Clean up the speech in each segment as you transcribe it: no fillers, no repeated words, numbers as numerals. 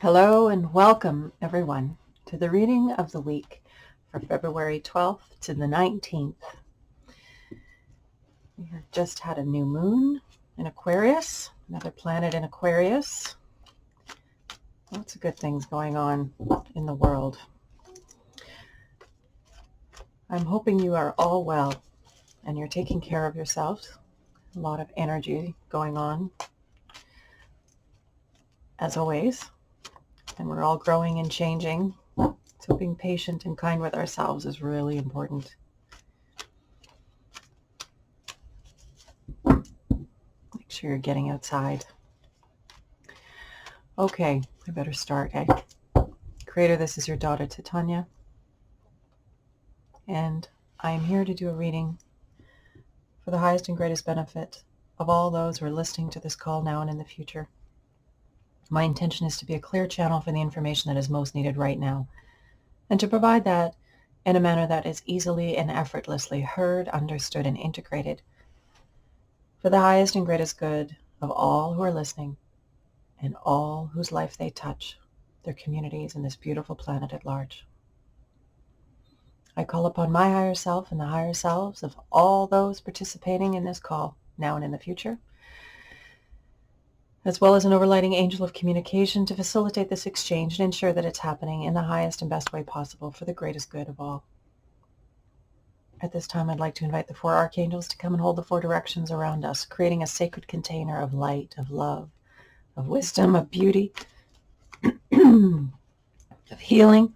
Hello and welcome everyone to the reading of the week for February 12th to the 19th. We have just had a new moon in Aquarius, another planet in Aquarius. Lots of good things going on in the world. I'm hoping you are all well and you're taking care of yourselves. A lot of energy going on, as always, and we're all growing and changing. So being patient and kind with ourselves is really important. Make sure you're getting outside. Okay, I better start, eh? Creator, this is your daughter Titania, and I am here to do a reading for the highest and greatest benefit of all those who are listening to this call now and in the future. My intention is to be a clear channel for the information that is most needed right now, and to provide that in a manner that is easily and effortlessly heard, understood, and integrated for the highest and greatest good of all who are listening and all whose life they touch, their communities, and this beautiful planet at large. I call upon my higher self and the higher selves of all those participating in this call, now and in the future, as well as an overlighting angel of communication to facilitate this exchange and ensure that it's happening in the highest and best way possible for the greatest good of all. At this time, I'd like to invite the four archangels to come and hold the four directions around us, creating a sacred container of light, of love, of wisdom, of beauty, of healing,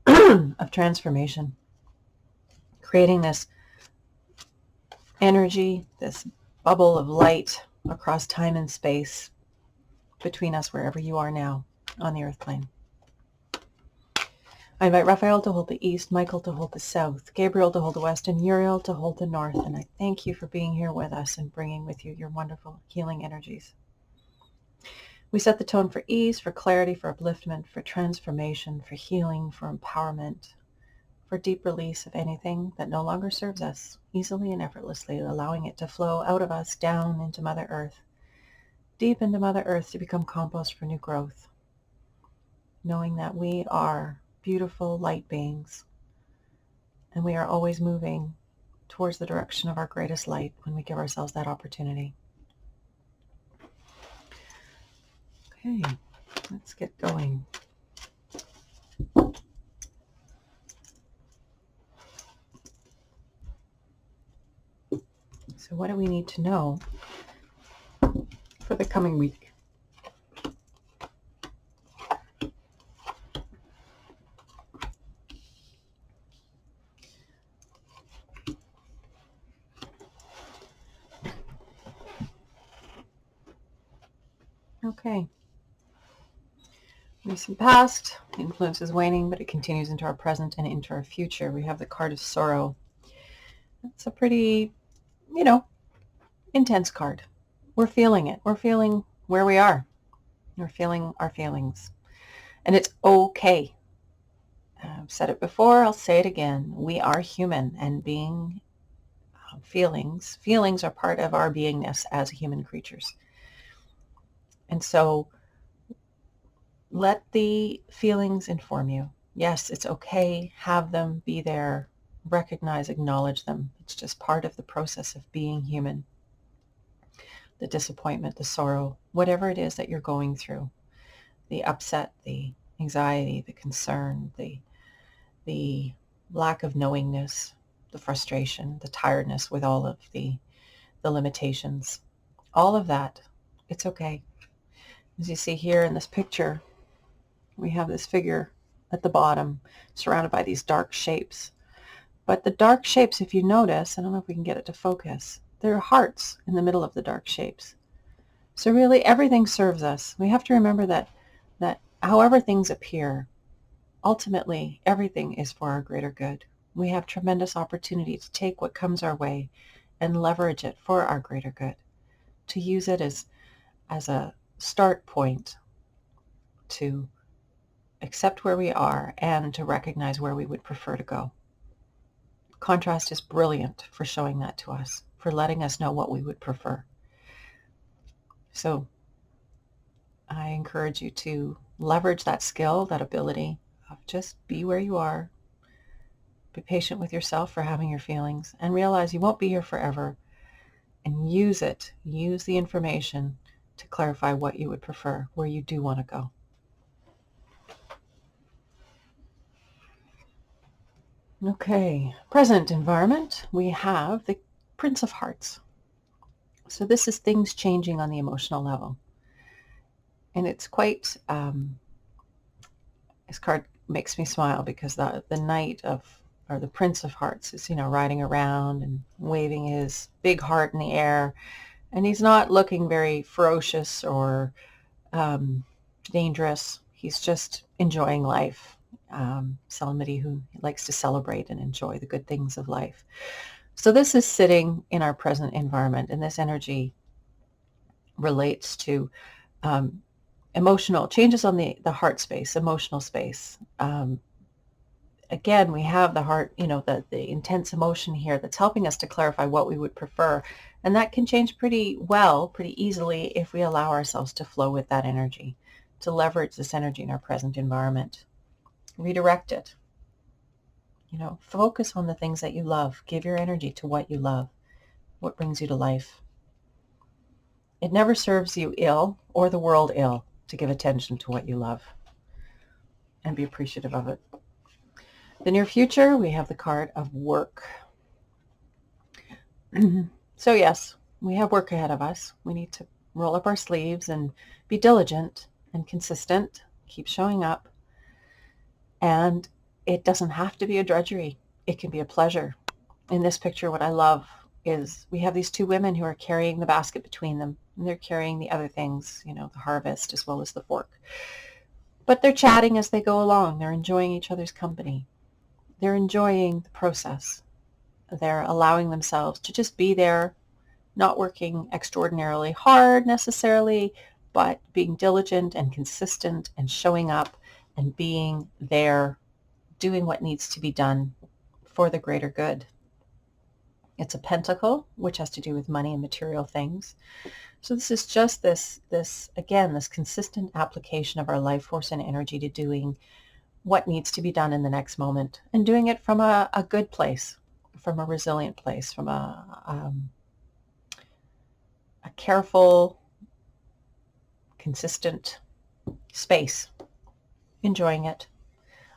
of transformation, creating this energy, this bubble of light across time and space between us wherever you are now on the earth plane. I invite Raphael to hold the east, Michael to hold the south, Gabriel to hold the west, and Uriel to hold the north. And I thank you for being here with us and bringing with you your wonderful healing energies. We set the tone for ease, for clarity, for upliftment, for transformation, for healing, for empowerment, for deep release of anything that no longer serves us, easily and effortlessly allowing it to flow out of us down into Mother Earth, deep into Mother Earth to become compost for new growth, knowing that we are beautiful light beings and we are always moving towards the direction of our greatest light when we give ourselves that opportunity. Okay, let's get going. So what do we need to know for the coming week? Okay. Recent past, the influence is waning, but it continues into our present and into our future. We have the card of sorrow. It's a pretty, intense card. We're feeling it. We're feeling where we are. We're feeling our feelings. And it's okay. I've said it before, I'll say it again. We are human, and being feelings are part of our beingness as human creatures. And so let the feelings inform you. Yes, it's okay. Have them, be there, recognize, acknowledge them. It's just part of the process of being human. The disappointment, the sorrow, whatever it is that you're going through, the upset, the anxiety, the concern, the lack of knowingness, the frustration, the tiredness with all of the limitations, all of that, it's okay. As you see here in this picture, we have this figure at the bottom surrounded by these dark shapes. But the dark shapes, if you notice, I don't know if we can get it to focus, there are hearts in the middle of the dark shapes. So really everything serves us. We have to remember that however things appear, ultimately everything is for our greater good. We have tremendous opportunity to take what comes our way and leverage it for our greater good, to use it as a start point to accept where we are and to recognize where we would prefer to go. Contrast is brilliant for showing that to us, for letting us know what we would prefer. So I encourage you to leverage that skill, that ability of just be where you are, be patient with yourself for having your feelings, and realize you won't be here forever, and use it. Use the information to clarify what you would prefer, where you do want to go. Okay, present environment, we have the Prince of Hearts. So this is things changing on the emotional level. And it's quite, this card makes me smile because the Knight of, or the Prince of Hearts is, riding around and waving his big heart in the air. And he's not looking very ferocious or dangerous. He's just enjoying life. Somebody who likes to celebrate and enjoy the good things of life. So this is sitting in our present environment, and this energy relates to emotional changes on the heart space, emotional space. Again, we have the heart, the intense emotion here that's helping us to clarify what we would prefer. And that can change pretty easily if we allow ourselves to flow with that energy, to leverage this energy in our present environment. Redirect it. Focus on the things that you love. Give your energy to what you love, what brings you to life. It never serves you ill or the world ill to give attention to what you love and be appreciative of it. The near future, we have the card of work. So yes, we have work ahead of us. We need to roll up our sleeves and be diligent and consistent, keep showing up. And it doesn't have to be a drudgery. It can be a pleasure. In this picture, what I love is we have these two women who are carrying the basket between them, and they're carrying the other things, the harvest as well as the fork. But they're chatting as they go along. They're enjoying each other's company. They're enjoying the process. They're allowing themselves to just be there, not working extraordinarily hard necessarily, but being diligent and consistent and showing up and being there, doing what needs to be done for the greater good. It's a pentacle, which has to do with money and material things. So this is just this consistent application of our life force and energy to doing what needs to be done in the next moment, and doing it from a good place, from a resilient place, from a careful, consistent space, enjoying it.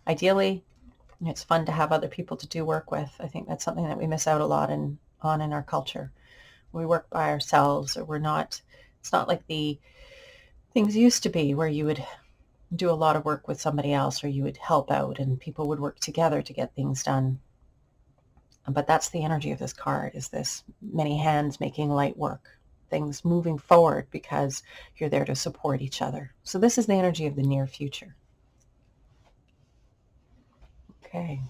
Ideally, it's fun to have other people to do work with. I think that's something that we miss out a lot in our culture. We work by ourselves, or it's not like the things used to be where you would do a lot of work with somebody else, or you would help out and people would work together to get things done. But that's the energy of this card, is this many hands making light work, things moving forward because you're there to support each other. So this is the energy of the near future. Okay.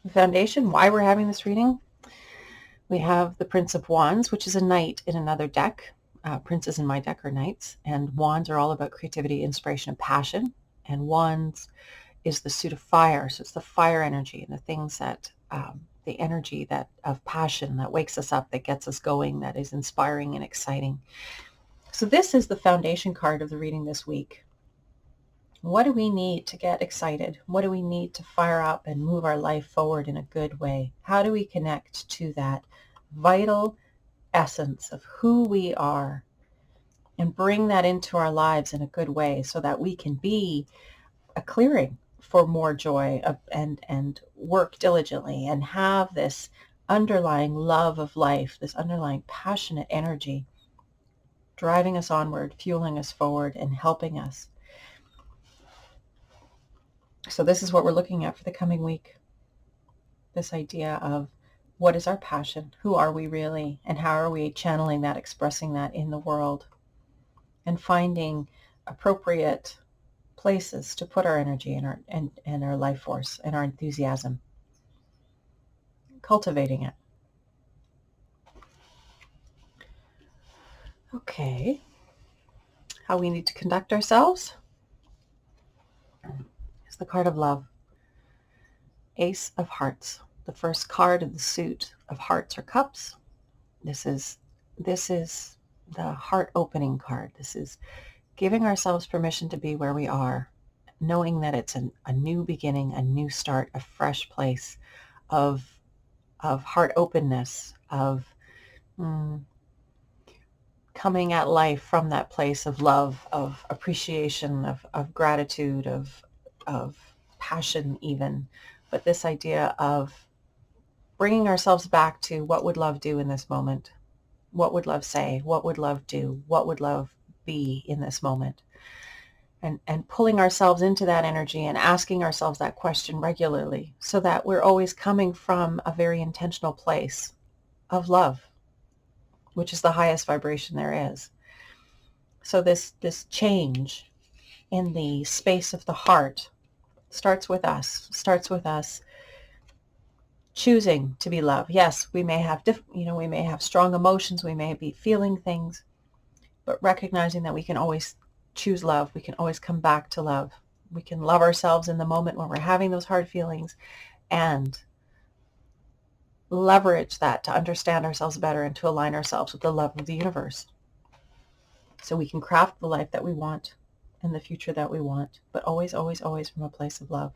The foundation, why we're having this reading. We have the Prince of Wands, which is a knight in another deck. Princes in my deck are knights, and wands are all about creativity, inspiration, and passion. And wands is the suit of fire, so it's the fire energy and the things that, the energy that of passion that wakes us up, that gets us going, that is inspiring and exciting. So this is the foundation card of the reading this week. What do we need to get excited? What do we need to fire up and move our life forward in a good way? How do we connect to that vital essence of who we are and bring that into our lives in a good way, so that we can be a clearing for more joy and work diligently and have this underlying love of life, this underlying passionate energy driving us onward, fueling us forward, and helping us. So this is what we're looking at for the coming week. This idea of what is our passion? Who are we really? And how are we channeling that, expressing that in the world? And finding appropriate places to put our energy and our life force and our enthusiasm. Cultivating it. Okay. How we need to conduct ourselves is the card of love. Ace of Hearts. The first card of the suit of hearts or cups. This is the heart opening card. This is giving ourselves permission to be where we are, knowing that it's a new beginning, a new start, a fresh place of heart openness, of coming at life from that place of love, of appreciation, of gratitude, of passion even. But this idea of bringing ourselves back to what would love do in this moment? What would love say? What would love do? What would love be in this moment? And pulling ourselves into that energy and asking ourselves that question regularly so that we're always coming from a very intentional place of love, which is the highest vibration there is. So this change in the space of the heart starts with us choosing to be love. Yes, we may have we may have strong emotions, we may be feeling things, but recognizing that we can always choose love. We can always come back to love. We can love ourselves in the moment when we're having those hard feelings and leverage that to understand ourselves better and to align ourselves with the love of the universe. So we can craft the life that we want and the future that we want, but always, always, always from a place of love.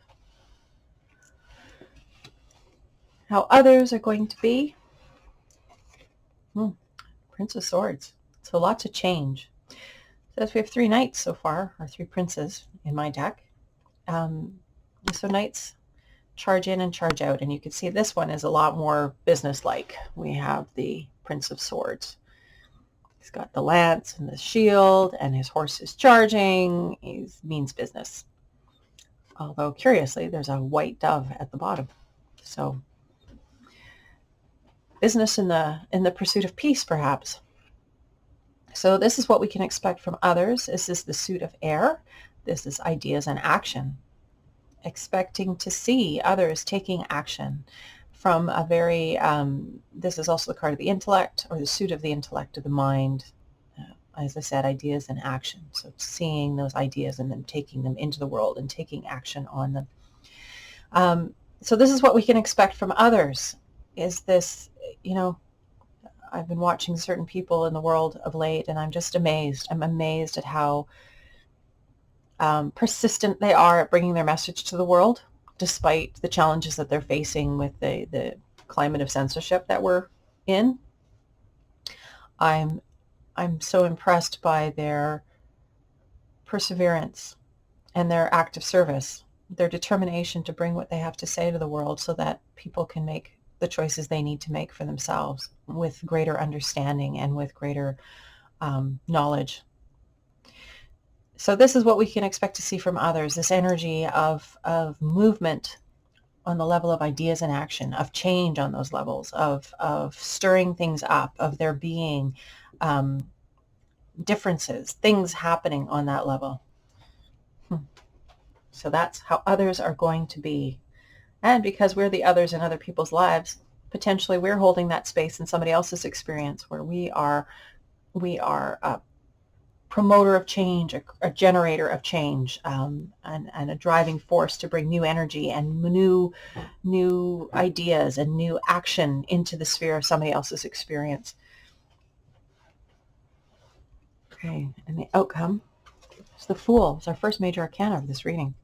How others are going to be? Prince of Swords. So lots of change. So we have 3 knights so far, or 3 princes in my deck. So knights charge in and charge out. And you can see this one is a lot more business-like. We have the Prince of Swords. He's got the lance and the shield, and his horse is charging. He means business. Although, curiously, there's a white dove at the bottom. So business in the pursuit of peace, perhaps. So this is what we can expect from others. This is the suit of air. This is ideas and action. Expecting to see others taking action from a very, this is also the card of the intellect, or the suit of the intellect, of the mind. As I said, ideas and action. So seeing those ideas and then taking them into the world and taking action on them. So this is what we can expect from others. Is this, I've been watching certain people in the world of late, and I'm just amazed. I'm amazed at how persistent they are at bringing their message to the world, despite the challenges that they're facing with the climate of censorship that we're in. I'm so impressed by their perseverance and their act of service, their determination to bring what they have to say to the world so that people can make the choices they need to make for themselves with greater understanding and with greater knowledge. So this is what we can expect to see from others, this energy of movement on the level of ideas and action, of change on those levels, of stirring things up, of there being differences, things happening on that level. So that's how others are going to be. And because we're the others in other people's lives, potentially we're holding that space in somebody else's experience where we are a promoter of change, a generator of change, and a driving force to bring new energy and new ideas and new action into the sphere of somebody else's experience. Okay, and the outcome is the Fool. It's our first major arcana of this reading.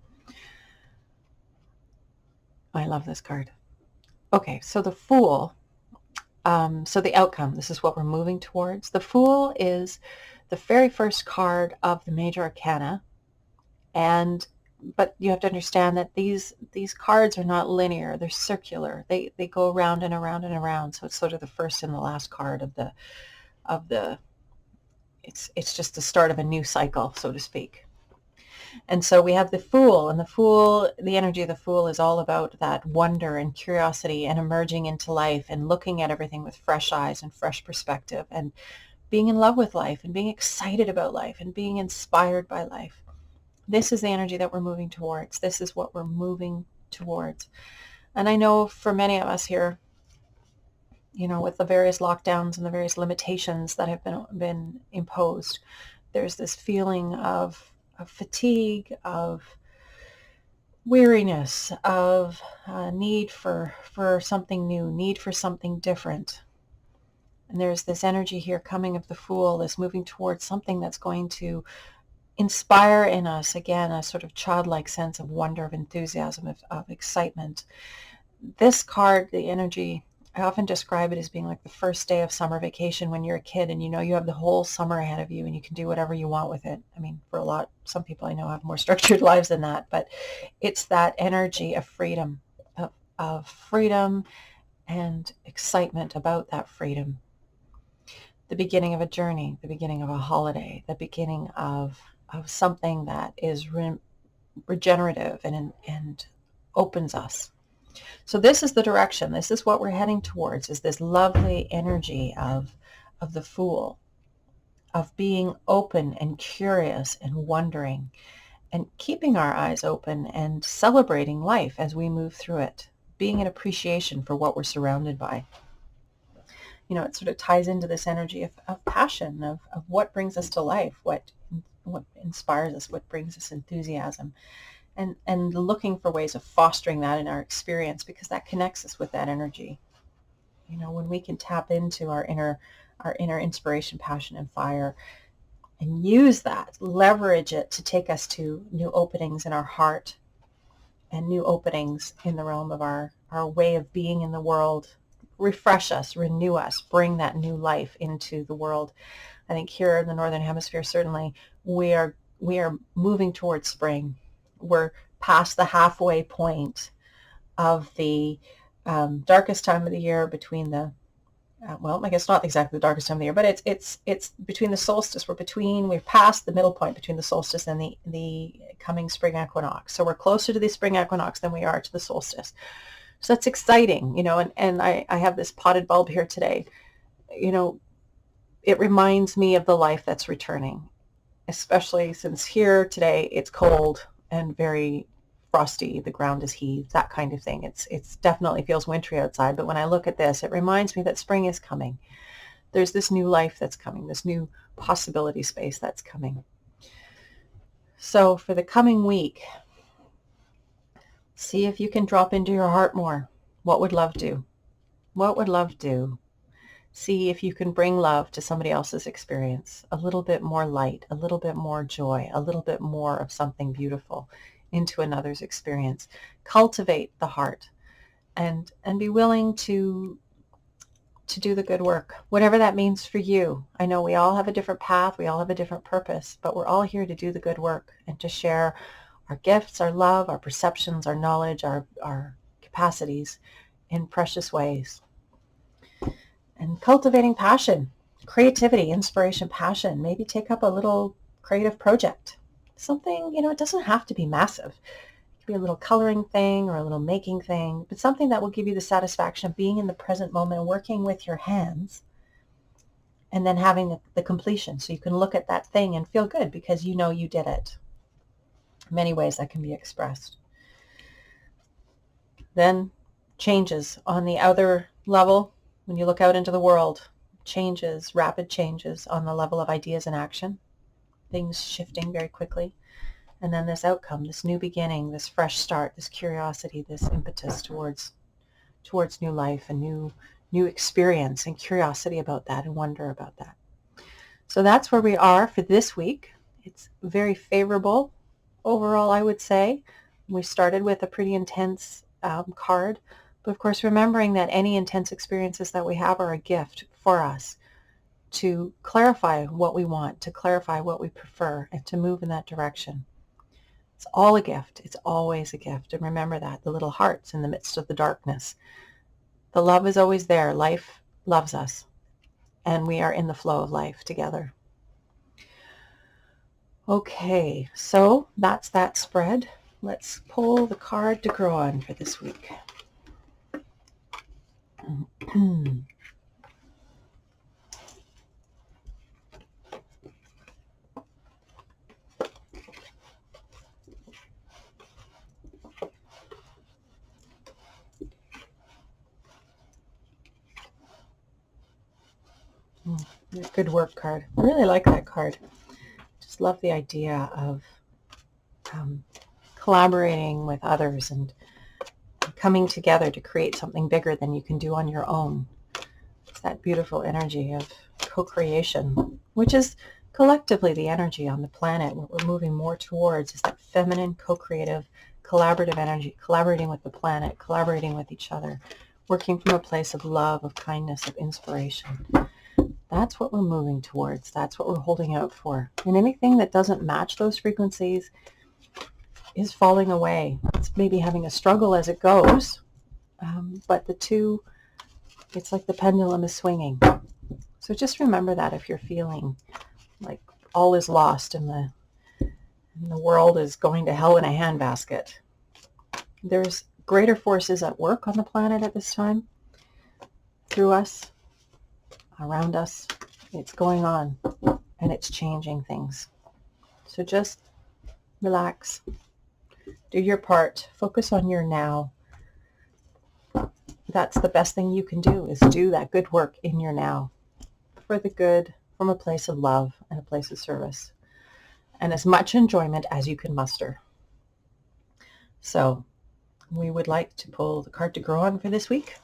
I love this card. Okay, so the Fool, so the outcome, this is what we're moving towards. The Fool is the very first card of the major arcana, but you have to understand that these cards are not linear, they're circular. They go around and around and around, so it's sort of the first and the last card of the it's just the start of a new cycle, so to speak. And so we have the Fool, and the energy of the Fool is all about that wonder and curiosity and emerging into life and looking at everything with fresh eyes and fresh perspective and being in love with life and being excited about life and being inspired by life. This is the energy that we're moving towards. This is what we're moving towards. And I know for many of us here, with the various lockdowns and the various limitations that have been imposed, there's this feeling of fatigue, of weariness, of need for something new, need for something different. And there's this energy here coming of the Fool, this moving towards something that's going to inspire in us, again, a sort of childlike sense of wonder, of enthusiasm, of excitement. This card, the energy, I often describe it as being like the first day of summer vacation when you're a kid and you know you have the whole summer ahead of you and you can do whatever you want with it. I mean, for some people I know have more structured lives than that, but it's that energy of freedom, of freedom and excitement about that freedom. The beginning of a journey, the beginning of a holiday, the beginning of something that is regenerative and opens us. So this is the direction. This is what we're heading towards, is this lovely energy of the Fool, of being open and curious and wondering and keeping our eyes open and celebrating life as we move through it, being in appreciation for what we're surrounded by. You know, it sort of ties into this energy of passion, of what brings us to life, what inspires us, what brings us enthusiasm. And looking for ways of fostering that in our experience, because that connects us with that energy. You know, when we can tap into our inner inspiration, passion, and fire, and use that, leverage it to take us to new openings in our heart and new openings in the realm of our way of being in the world, refresh us, renew us, bring that new life into the world. I think here in the Northern Hemisphere, certainly, we are moving towards spring. We're past the halfway point of the darkest time of the year between the, well, I guess not exactly the darkest time of the year, but it's between the solstice. We're past the middle point between the solstice and the coming spring equinox. So we're closer to the spring equinox than we are to the solstice. So that's exciting, you know, and I have this potted bulb here today. You know, it reminds me of the life that's returning, especially since here today it's cold and very frosty, the ground is heaved, that kind of thing. It's definitely feels wintry outside, but when I look at this, it reminds me that spring is coming. There's this new life that's coming, this new possibility space that's coming. So for the coming week, see if you can drop into your heart more. What would love do? What would love do? See if you can bring love to somebody else's experience, a little bit more light, a little bit more joy, a little bit more of something beautiful into another's experience. Cultivate the heart and be willing to do the good work, whatever that means for you. I know we all have a different path, we all have a different purpose, but we're all here to do the good work and to share our gifts, our love, our perceptions, our knowledge, our capacities in precious ways. And cultivating passion, creativity, inspiration, passion. Maybe take up a little creative project. Something, you know, it doesn't have to be massive. It could be a little coloring thing or a little making thing, but something that will give you the satisfaction of being in the present moment, working with your hands, and then having the completion. So you can look at that thing and feel good because you know you did it. In many ways that can be expressed. Then changes on the other level. When you look out into the world, changes, rapid changes on the level of ideas and action, things shifting very quickly. And then this outcome, this new beginning, this fresh start, this curiosity, this impetus towards new life and new experience, and curiosity about that and wonder about that. So that's where we are for this week. It's very favorable overall, I would say. We started with a pretty intense card. But of course, remembering that any intense experiences that we have are a gift for us to clarify what we want, to clarify what we prefer, and to move in that direction. It's all a gift. It's always a gift. And remember that, the little hearts in the midst of the darkness. The love is always there. Life loves us. And we are in the flow of life together. Okay, so that's that spread. Let's pull the card to grow on for this week. Good work card. I really like that card. Just love the idea of collaborating with others and coming together to create something bigger than you can do on your own. It's that beautiful energy of co-creation, which is collectively, the energy on the planet, what we're moving more towards is that feminine, co-creative, collaborative energy, collaborating with the planet, collaborating with each other, working from a place of love, of kindness, of inspiration. That's what we're moving towards. That's what we're holding out for. And anything that doesn't match those frequencies is falling away. It's maybe having a struggle as it goes, but the two, it's like the pendulum is swinging. So just remember that if you're feeling like all is lost and the world is going to hell in a handbasket. There's greater forces at work on the planet at this time, through us, around us. It's going on, and it's changing things. So just relax, do your part, focus on your now. That's the best thing you can do, is do that good work in your now, for the good, from a place of love and a place of service, and as much enjoyment as you can muster. So we would like to pull the card to grow on for this week.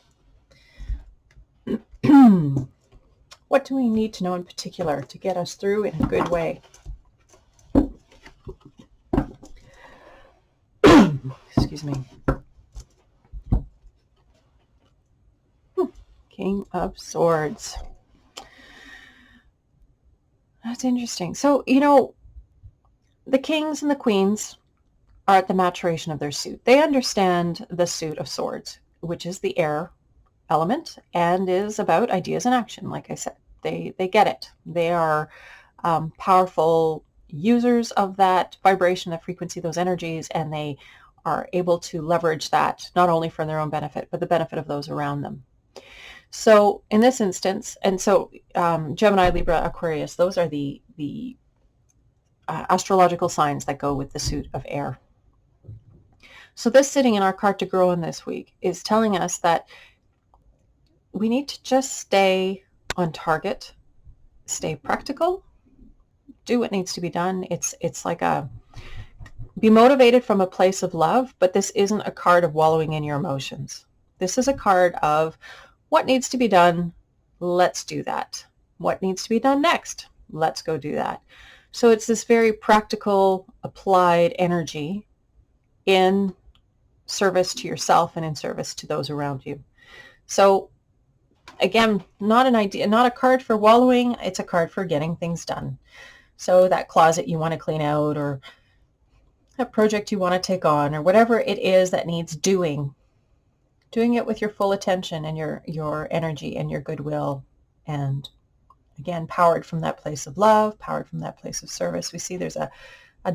What do we need to know in particular to get us through in a good way? Excuse me. King of Swords. That's interesting. So, the kings and the queens are at the maturation of their suit. They understand the suit of swords, which is the air element and is about ideas and action. Like I said, they get it. They are powerful users of that vibration, that frequency, those energies, and they are able to leverage that not only for their own benefit, but the benefit of those around them. So in this instance, and so Gemini, Libra, Aquarius, those are the astrological signs that go with the suit of air. So this sitting in our card to grow in this week is telling us that we need to just stay on target, stay practical, do what needs to be done. It's like be motivated from a place of love, but this isn't a card of wallowing in your emotions. This is a card of what needs to be done. Let's do that. What needs to be done next? Let's go do that. So it's this very practical, applied energy in service to yourself and in service to those around you. So again, not a card for wallowing. It's a card for getting things done. So that closet you want to clean out, or that project you want to take on, or whatever it is that needs doing it with your full attention and your energy and your goodwill. And again, powered from that place of love, powered from that place of service. We see there's a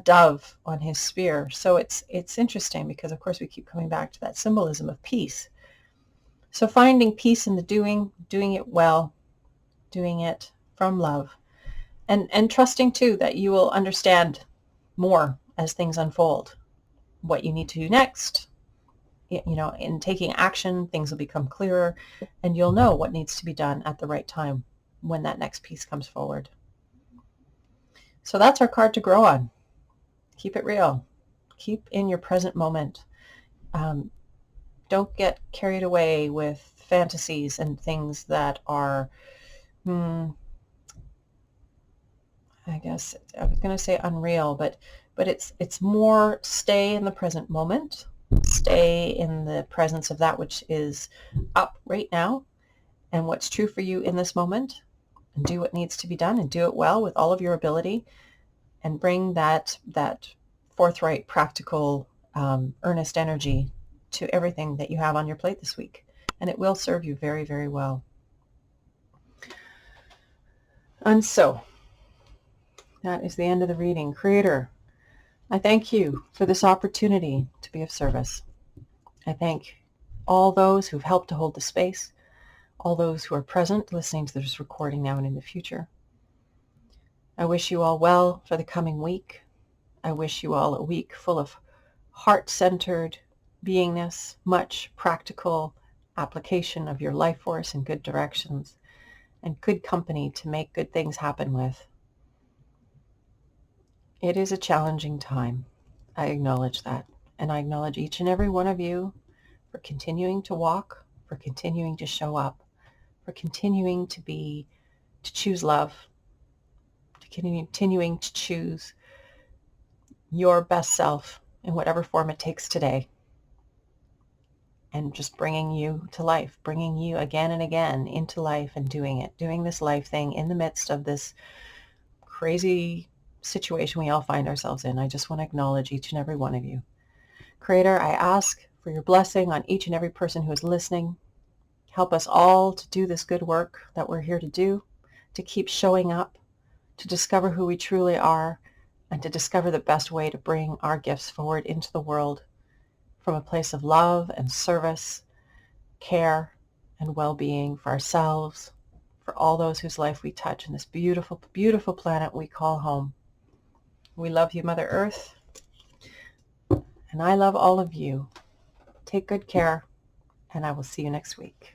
dove on his spear. So it's interesting because, of course, we keep coming back to that symbolism of peace. So finding peace in the doing it well, doing it from love, and trusting too that you will understand more as things unfold, what you need to do next. In taking action, things will become clearer, and you'll know what needs to be done at the right time when that next piece comes forward. So that's our card to grow on. Keep it real. Keep in your present moment. Don't get carried away with fantasies and things that are, I guess I was going to say unreal, but it's more stay in the present moment. Stay in the presence of that which is up right now and what's true for you in this moment, and do what needs to be done and do it well with all of your ability, and bring that forthright, practical, earnest energy to everything that you have on your plate this week, and it will serve you very, very well. And so that is the end of the reading. Creator, I thank you for this opportunity to be of service. I thank all those who've helped to hold the space, all those who are present listening to this recording now and in the future. I wish you all well for the coming week. I wish you all a week full of heart-centered beingness, much practical application of your life force in good directions, and good company to make good things happen with. It is a challenging time. I acknowledge that. And I acknowledge each and every one of you for continuing to walk, for continuing to show up, for continuing to choose love, to continuing to choose your best self in whatever form it takes today, and just bringing you to life, bringing you again and again into life and doing this life thing in the midst of this crazy situation we all find ourselves in. I just want to acknowledge each and every one of you. Creator, I ask for your blessing on each and every person who is listening. Help us all to do this good work that we're here to do, to keep showing up, to discover who we truly are, and to discover the best way to bring our gifts forward into the world from a place of love and service, care, and well-being for ourselves, for all those whose life we touch in this beautiful, beautiful planet we call home. We love you, Mother Earth, and I love all of you. Take good care, and I will see you next week.